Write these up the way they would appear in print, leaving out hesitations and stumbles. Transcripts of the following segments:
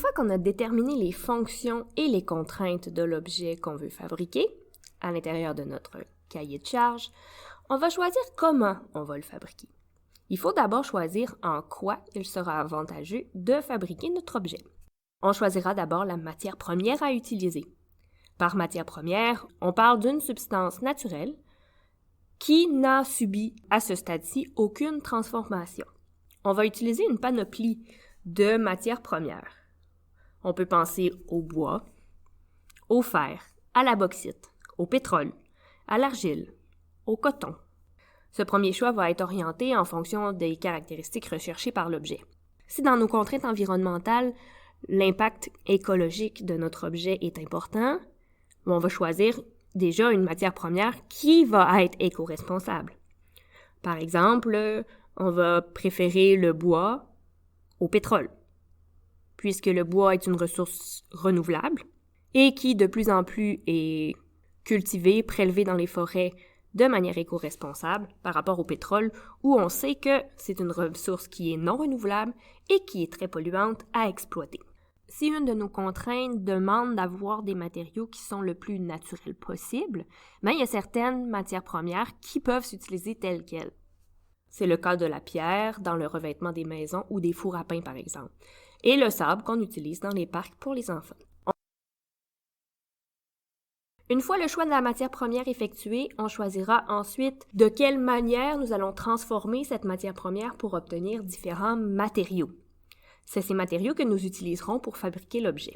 fois qu'on a déterminé les fonctions et les contraintes de l'objet qu'on veut fabriquer à l'intérieur de notre cahier de charge, on va choisir comment on va le fabriquer. Il faut d'abord choisir en quoi il sera avantageux de fabriquer notre objet. On choisira d'abord la matière première à utiliser. Par matière première, on parle d'une substance naturelle qui n'a subi à ce stade-ci aucune transformation. On va utiliser une panoplie de matières premières. On peut penser au bois, au fer, à la bauxite, au pétrole, à l'argile, au coton. Ce premier choix va être orienté en fonction des caractéristiques recherchées par l'objet. Si dans nos contraintes environnementales, l'impact écologique de notre objet est important, on va choisir déjà une matière première qui va être éco-responsable. Par exemple, on va préférer le bois au pétrole, puisque le bois est une ressource renouvelable et qui de plus en plus est cultivée, prélevée dans les forêts de manière éco-responsable par rapport au pétrole, où on sait que c'est une ressource qui est non renouvelable et qui est très polluante à exploiter. Si une de nos contraintes demande d'avoir des matériaux qui sont le plus naturels possible, il y a certaines matières premières qui peuvent s'utiliser telles quelles. C'est le cas de la pierre dans le revêtement des maisons ou des fours à pain, par exemple, et le sable qu'on utilise dans les parcs pour les enfants. Une fois le choix de la matière première effectué, on choisira ensuite de quelle manière nous allons transformer cette matière première pour obtenir différents matériaux. C'est ces matériaux que nous utiliserons pour fabriquer l'objet.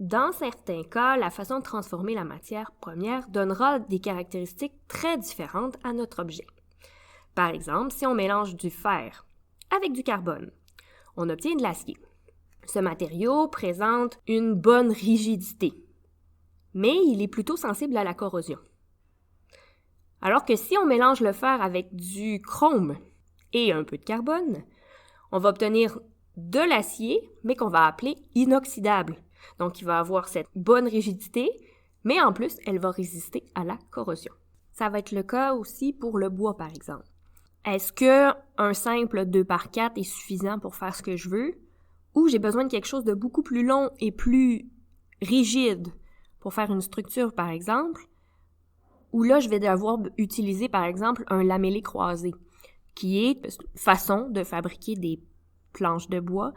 Dans certains cas, la façon de transformer la matière première donnera des caractéristiques très différentes à notre objet. Par exemple, si on mélange du fer avec du carbone, on obtient de l'acier. Ce matériau présente une bonne rigidité, mais il est plutôt sensible à la corrosion. Alors que si on mélange le fer avec du chrome et un peu de carbone, on va obtenir de l'acier, mais qu'on va appeler inoxydable. Donc, il va avoir cette bonne rigidité, mais en plus, elle va résister à la corrosion. Ça va être le cas aussi pour le bois, par exemple. Est-ce qu'un simple 2x4 est suffisant pour faire ce que je veux? Ou j'ai besoin de quelque chose de beaucoup plus long et plus rigide pour faire une structure, par exemple? Ou là, je vais devoir utiliser, par exemple, un lamellé croisé, qui est une façon de fabriquer des planches de bois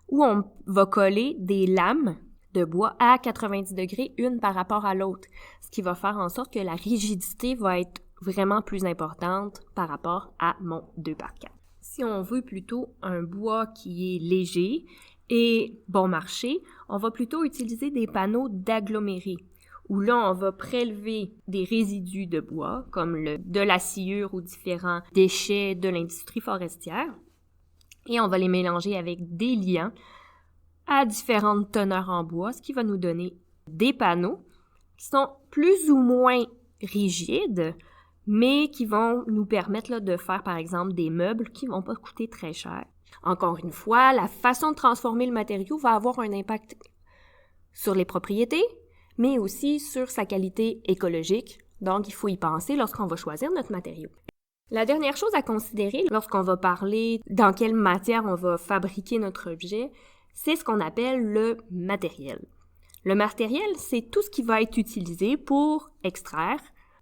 où on va coller des lames de bois à 90 degrés une par rapport à l'autre, ce qui va faire en sorte que la rigidité va être vraiment plus importante par rapport à mon 2x4. Si on veut plutôt un bois qui est léger et bon marché, on va plutôt utiliser des panneaux d'agglomérés, où là, on va prélever des résidus de bois, comme de la sciure ou différents déchets de l'industrie forestière, et on va les mélanger avec des liants à différentes teneurs en bois, ce qui va nous donner des panneaux qui sont plus ou moins rigides, mais qui vont nous permettre là, de faire, par exemple, des meubles qui vont pas coûter très cher. Encore une fois, la façon de transformer le matériau va avoir un impact sur les propriétés, mais aussi sur sa qualité écologique. Donc, il faut y penser lorsqu'on va choisir notre matériau. La dernière chose à considérer lorsqu'on va parler dans quelle matière on va fabriquer notre objet, c'est ce qu'on appelle le matériel. Le matériel, c'est tout ce qui va être utilisé pour extraire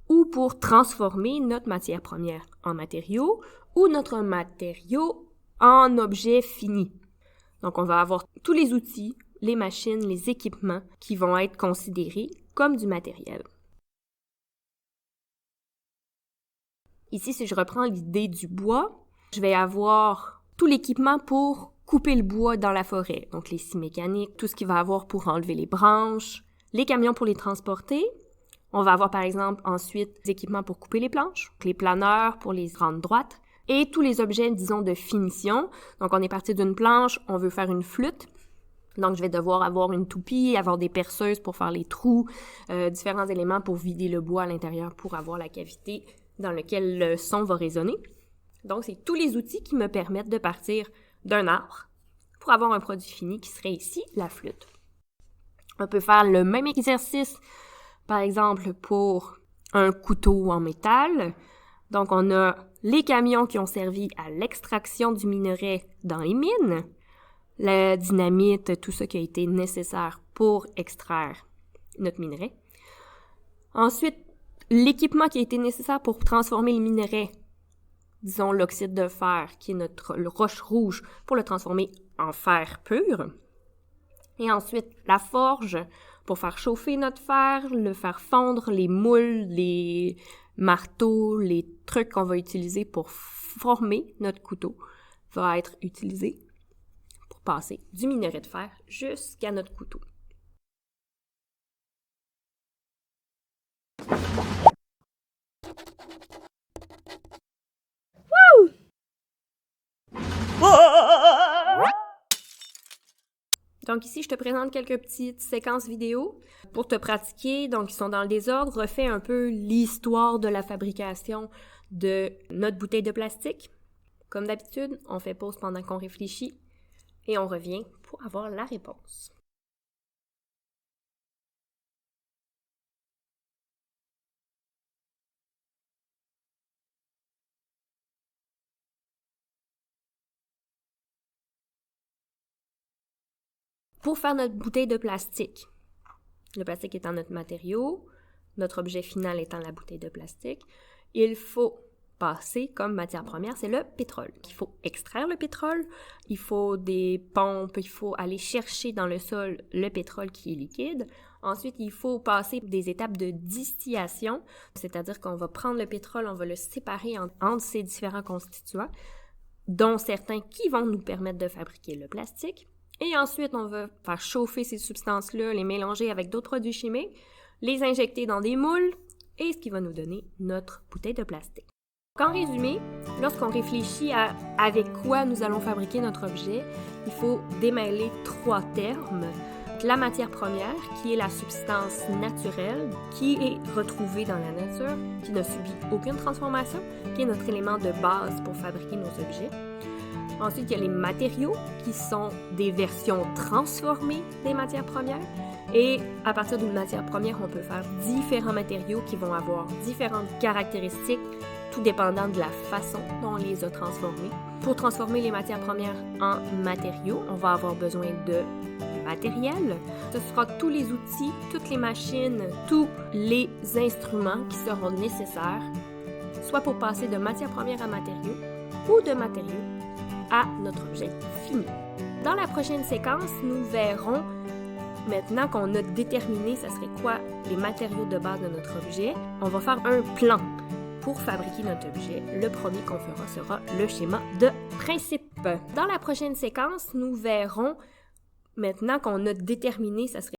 ou pour transformer notre matière première en matériau ou notre matériau en objet fini. Donc, on va avoir tous les outils, les machines, les équipements qui vont être considérés comme du matériel. Ici, si je reprends l'idée du bois, je vais avoir tout l'équipement pour couper le bois dans la forêt. Donc, les scies mécaniques, tout ce qu'il va avoir pour enlever les branches, les camions pour les transporter. On va avoir, par exemple, ensuite des équipements pour couper les planches, les planeurs pour les rendre droites, et tous les objets, disons, de finition. Donc, on est parti d'une planche, on veut faire une flûte. Donc, je vais devoir avoir une toupie, avoir des perceuses pour faire les trous, différents éléments pour vider le bois à l'intérieur pour avoir la cavité dans laquelle le son va résonner. Donc, c'est tous les outils qui me permettent de partir d'un arbre pour avoir un produit fini qui serait ici la flûte. On peut faire le même exercice, par exemple, pour un couteau en métal. Donc, on a les camions qui ont servi à l'extraction du minerai dans les mines. la dynamite, tout ça qui a été nécessaire pour extraire notre minerai. Ensuite, l'équipement qui a été nécessaire pour transformer le minerai, disons l'oxyde de fer, qui est notre roche rouge, pour le transformer en fer pur. Et ensuite, la forge pour faire chauffer notre fer, le faire fondre, les moules, les marteaux, les trucs qu'on va utiliser pour former notre couteau va être utilisé pour passer du minerai de fer jusqu'à notre couteau. Donc ici, je te présente quelques petites séquences vidéo pour te pratiquer. Donc, ils sont dans le désordre. Refais un peu l'histoire de la fabrication de notre bouteille de plastique. Comme d'habitude, on fait pause pendant qu'on réfléchit et on revient pour avoir la réponse. Pour faire notre bouteille de plastique, le plastique étant notre matériau, notre objet final étant la bouteille de plastique, il faut passer comme matière première, c'est le pétrole. Il faut extraire le pétrole, il faut des pompes, il faut aller chercher dans le sol le pétrole qui est liquide. Ensuite, il faut passer des étapes de distillation, c'est-à-dire qu'on va prendre le pétrole, on va le séparer entre ses différents constituants, dont certains qui vont nous permettre de fabriquer le plastique. Et ensuite, on va faire chauffer ces substances-là, les mélanger avec d'autres produits chimiques, les injecter dans des moules, et ce qui va nous donner notre bouteille de plastique. Donc, en résumé, lorsqu'on réfléchit à avec quoi nous allons fabriquer notre objet, il faut démêler 3 termes. La matière première, qui est la substance naturelle, qui est retrouvée dans la nature, qui ne subit aucune transformation, qui est notre élément de base pour fabriquer nos objets. Ensuite, il y a les matériaux qui sont des versions transformées des matières premières. Et à partir d'une matière première, on peut faire différents matériaux qui vont avoir différentes caractéristiques, tout dépendant de la façon dont on les a transformés. Pour transformer les matières premières en matériaux, on va avoir besoin de matériel. Ce sera tous les outils, toutes les machines, tous les instruments qui seront nécessaires, soit pour passer de matière première à matériaux ou de matériaux à notre objet fini. Dans la prochaine séquence, nous verrons, maintenant qu'on a déterminé ce serait quoi les matériaux de base de notre objet, on va faire un plan pour fabriquer notre objet. Le premier qu'on fera sera le schéma de principe. Dans la prochaine séquence, nous verrons, maintenant qu'on a déterminé ce serait